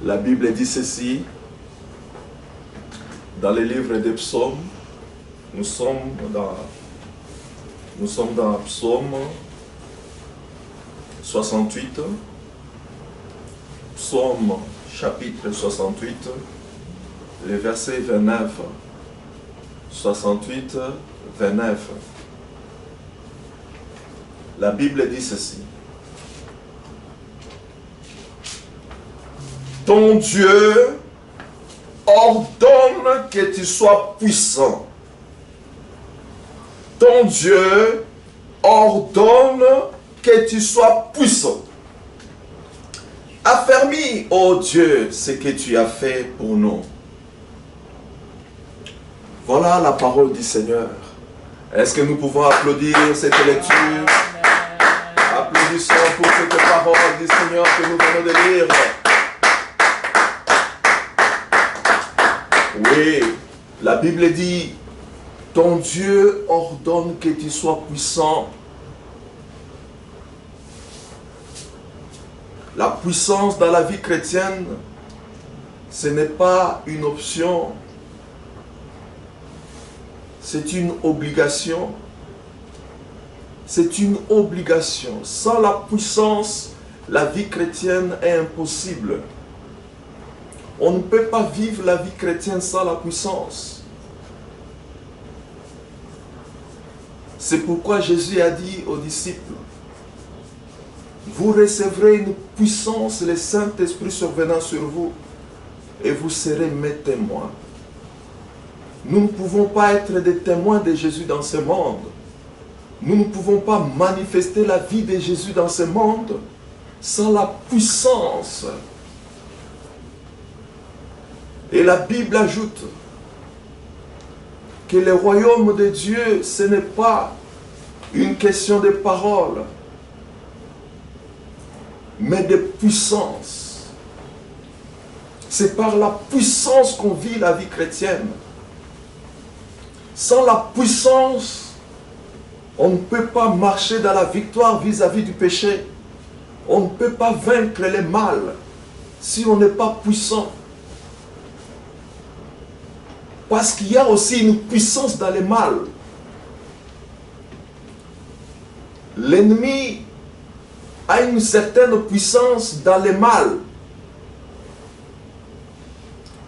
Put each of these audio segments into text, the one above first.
La Bible dit ceci, dans le livre des psaumes, nous sommes dans Psaume 68, Psaume chapitre 68, le verset 29, 68, 29. La Bible dit ceci. Ton Dieu ordonne que tu sois puissant. Ton Dieu ordonne que tu sois puissant. Affermis, ô Dieu, ce que tu as fait pour nous. Voilà la parole du Seigneur. Est-ce que nous pouvons applaudir cette lecture? Applaudissons pour cette parole du Seigneur que nous venons de lire. Oui, la Bible dit, ton Dieu ordonne que tu sois puissant. La puissance dans la vie chrétienne, ce n'est pas une option, c'est une obligation. C'est une obligation. Sans la puissance, la vie chrétienne est impossible. On ne peut pas vivre la vie chrétienne sans la puissance. C'est pourquoi Jésus a dit aux disciples, vous recevrez une puissance, le Saint-Esprit survenant sur vous, et vous serez mes témoins. Nous ne pouvons pas être des témoins de Jésus dans ce monde. Nous ne pouvons pas manifester la vie de Jésus dans ce monde sans la puissance. Et la Bible ajoute que le royaume de Dieu, ce n'est pas une question de parole, mais de puissance. C'est par la puissance qu'on vit la vie chrétienne. Sans la puissance, on ne peut pas marcher dans la victoire vis-à-vis du péché. On ne peut pas vaincre le mal si on n'est pas puissant. Parce qu'il y a aussi une puissance dans le mal. L'ennemi a une certaine puissance dans le mal.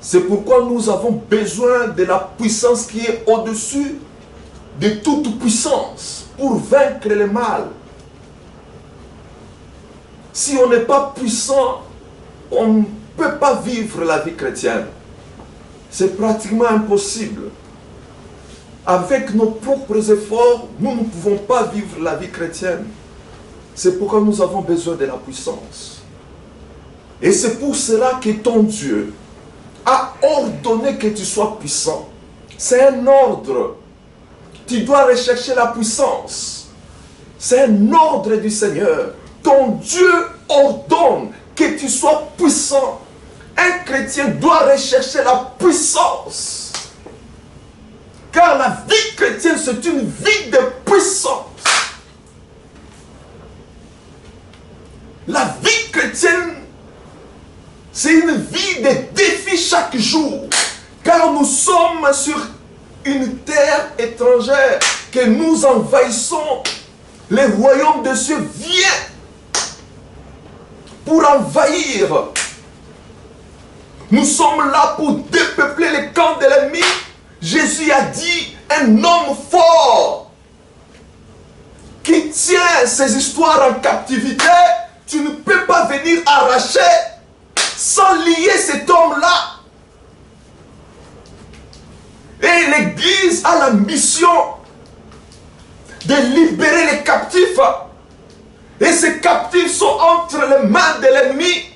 C'est pourquoi nous avons besoin de la puissance qui est au-dessus de toute puissance pour vaincre le mal. Si on n'est pas puissant, on ne peut pas vivre la vie chrétienne. C'est pratiquement impossible. Avec nos propres efforts, nous ne pouvons pas vivre la vie chrétienne. C'est pourquoi nous avons besoin de la puissance. Et c'est pour cela que ton Dieu a ordonné que tu sois puissant. C'est un ordre. Tu dois rechercher la puissance. C'est un ordre du Seigneur. Ton Dieu ordonne que tu sois puissant. Un chrétien doit rechercher la puissance. Car la vie chrétienne, c'est une vie de puissance. La vie chrétienne, c'est une vie de défis chaque jour. Car nous sommes sur une terre étrangère que nous envahissons. Le royaume de Dieu vient pour envahir. Nous sommes là pour dépeupler les camps de l'ennemi. Jésus a dit, un homme fort qui tient ses histoires en captivité, tu ne peux pas venir arracher sans lier cet homme-là. Et l'Église a la mission de libérer les captifs. Et ces captifs sont entre les mains de l'ennemi.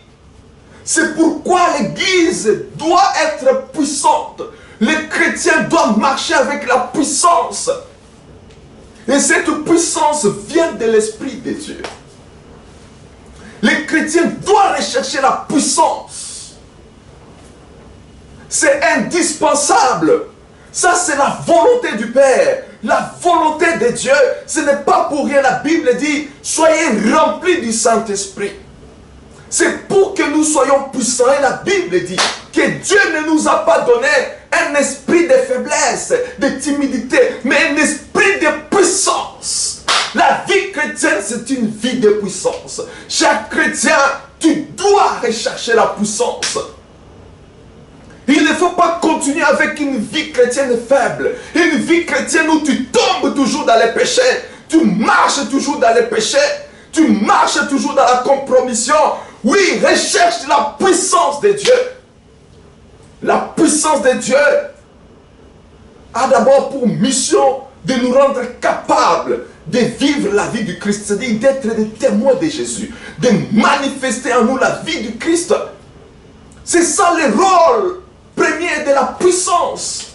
C'est pourquoi l'Église doit être puissante. Les chrétiens doivent marcher avec la puissance. Et cette puissance vient de l'Esprit de Dieu. Les chrétiens doivent rechercher la puissance. C'est indispensable. Ça, c'est la volonté du Père. La volonté de Dieu. Ce n'est pas pour rien. La Bible dit, soyez remplis du Saint-Esprit. C'est pour que nous soyons puissants. Et la Bible dit que Dieu ne nous a pas donné un esprit de faiblesse, de timidité, mais un esprit de puissance. La vie chrétienne, c'est une vie de puissance. Chaque chrétien, tu dois rechercher la puissance. Il ne faut pas continuer avec une vie chrétienne faible. Une vie chrétienne où tu tombes toujours dans les péchés. Tu marches toujours dans les péchés. Tu marches toujours dans la compromission. Oui, recherche la puissance de Dieu. La puissance de Dieu a d'abord pour mission de nous rendre capables de vivre la vie du Christ, c'est-à-dire d'être des témoins de Jésus, de manifester en nous la vie du Christ. C'est ça le rôle premier de la puissance.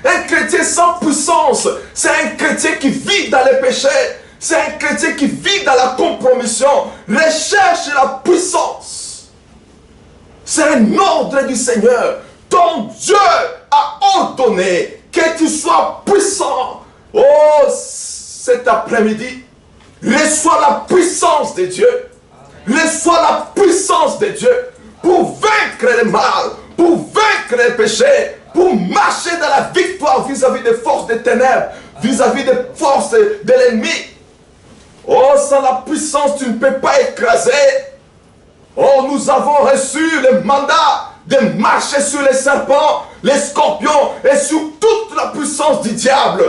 Un chrétien sans puissance, c'est un chrétien qui vit dans les péchés, c'est un chrétien qui vit dans la compromission. Recherche la puissance. C'est un ordre du Seigneur. Ton Dieu a ordonné que tu sois puissant. Oh, cet après-midi, reçois la puissance de Dieu. Reçois la puissance de Dieu pour vaincre le mal, pour vaincre les péchés, pour marcher dans la victoire vis-à-vis des forces des ténèbres, vis-à-vis des forces de l'ennemi. Oh, sans la puissance, tu ne peux pas écraser. Oh, nous avons reçu le mandat de marcher sur les serpents, les scorpions et sur toute la puissance du diable.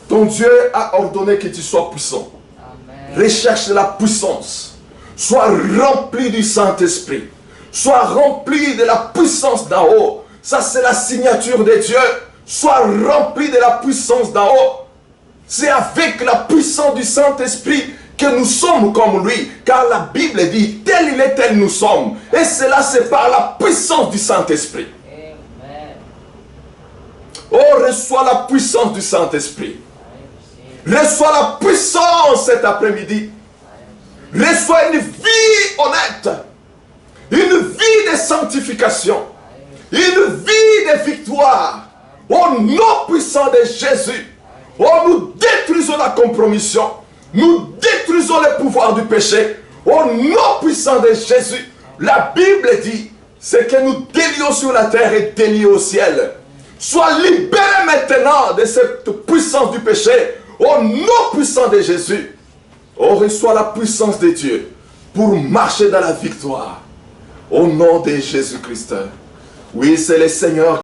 Ton Dieu a ordonné que tu sois puissant. Amen. Recherche la puissance. Sois rempli du Saint-Esprit. Sois rempli de la puissance d'en haut. Ça, c'est la signature de Dieu. Sois rempli de la puissance d'en haut. C'est avec la puissance du Saint-Esprit que nous sommes comme lui. Car la Bible dit, tel il est, tel nous sommes. Et cela, c'est par la puissance du Saint-Esprit. Oh, reçois la puissance du Saint-Esprit. Reçois la puissance cet après-midi. Reçois une vie honnête. Une vie de sanctification. Une vie de victoire. Au nom puissant de Jésus. Oh, nous détruisons la compromission. Nous détruisons le pouvoir du péché. Au nom puissant de Jésus. La Bible dit, c'est que nous délions sur la terre et délions au ciel. Sois libéré maintenant de cette puissance du péché. Au nom puissant de Jésus. Oh, reçois la puissance de Dieu pour marcher dans la victoire. Au nom de Jésus-Christ. Oui, c'est le Seigneur